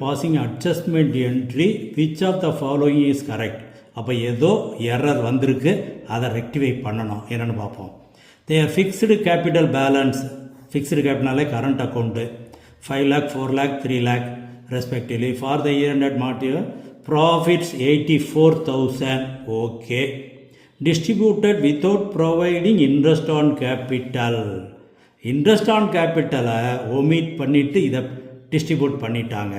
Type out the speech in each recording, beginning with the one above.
passing adjustment entry, which of the following is correct? அப்போ ஏதோ error வந்திருக்கு, அதை ரெக்டிஃபை பண்ணணும். என்னென்னு பார்ப்போம். There fixed capital balance, fixed கேபிட்டல்னாலே current account 5 lakh, 4 lakh, 3 lakh respectively. For the year ended material profits 84,000. Okay. Distributed without providing interest on capital. Interest on கேபிட்டலை omit பண்ணிவிட்டு இதை டிஸ்ட்ரிபியூட் பண்ணிட்டாங்க.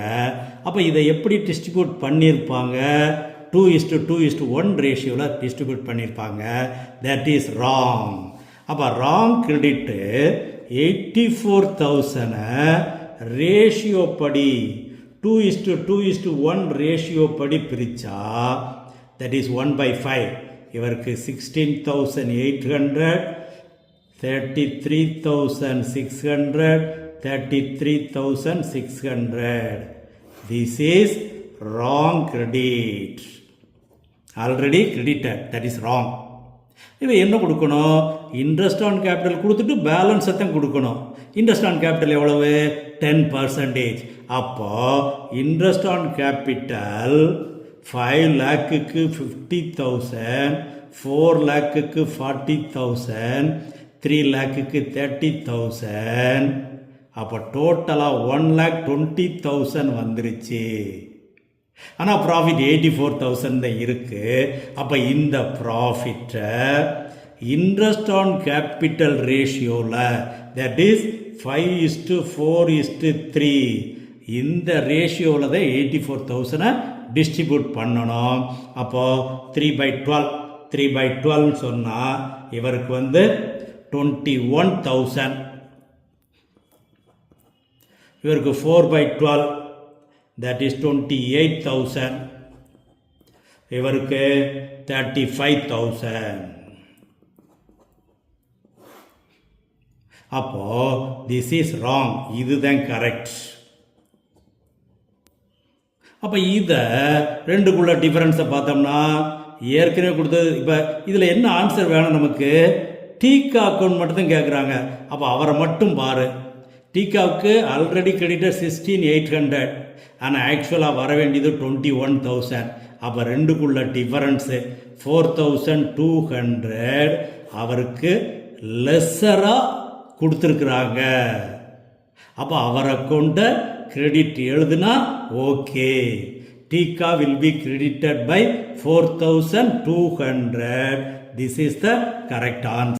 அப்போ இதை எப்படி டிஸ்ட்ரிபியூட் பண்ணியிருப்பாங்க? 2:2:1 ரேஷியோவில் டிஸ்ட்ரிபியூட் பண்ணியிருப்பாங்க. That is wrong. அப்போ ராங் கிரெடிட்டு 84,000 ரேஷியோ படி 2:2:1 ரேஷியோ படி பிரித்தா தட் இஸ் 1/5. இவருக்கு 16,800, 33,600, 33,600. This is wrong credit. Already credited. That is wrong. இவன் என்ன கொடுக்கணும்? இன்ட்ரெஸ்ட் ஆன் கேபிட்டல் கொடுத்துட்டு பேலன்ஸை தான் கொடுக்கணும். இன்ட்ரெஸ்ட் ஆன் கேபிட்டல் எவ்வளவு? 10%. அப்போ இன்ட்ரெஸ்ட் ஆன் கேபிட்டல் 5 lakhக்கு 50,000, 4 lakhக்கு 40,000, 3 lakhக்கு 30,000. அப்போ டோட்டலாக 1,20,000 வந்துருச்சு. ஆனால் ப்ராஃபிட் 84,000 தான் இருக்குது. அப்போ இந்த ப்ராஃபிட்டை இன்ட்ரெஸ்ட் ஆன் கேபிட்டல் ரேஷியோவில், தட் இஸ் 5:4:3, இந்த ரேஷியோவில் தான் 84,000 டிஸ்ட்ரிபியூட் பண்ணணும். அப்போது 3/12 சொன்னால் இவருக்கு 21,000. இவருக்கு 4/12, that is 28,000. இவருக்கு 35,000. அப்போ this is wrong. இதுதான் கரெக்ட். அப்போ இதை ரெண்டுக்குள்ள டிஃபரன்ஸை பார்த்தோம்னா ஏற்கனவே கொடுத்தது. இப்போ இதில் என்ன ஆன்சர் வேணும் நமக்கு? டீக்கா அக்கௌண்ட் மட்டும்தான் கேட்குறாங்க. அப்போ அவரை மட்டும் பாரு. டீக்காவுக்கு ஆல்ரெடி கிரெடிட்டட் 16,800, ஆனால் ஆக்சுவலாக வர வேண்டியது 21,000. அப்போ ரெண்டுக்குள்ள டிஃபரன்ஸு 4,200 அவருக்கு லெஸ்ஸராக கொடுத்துருக்குறாங்க. அப்போ அவர் அக்கௌண்ட்டை கிரெடிட் எழுதுனா ஓகே. டீக்கா will be credited by 4,200. This is the correct answer.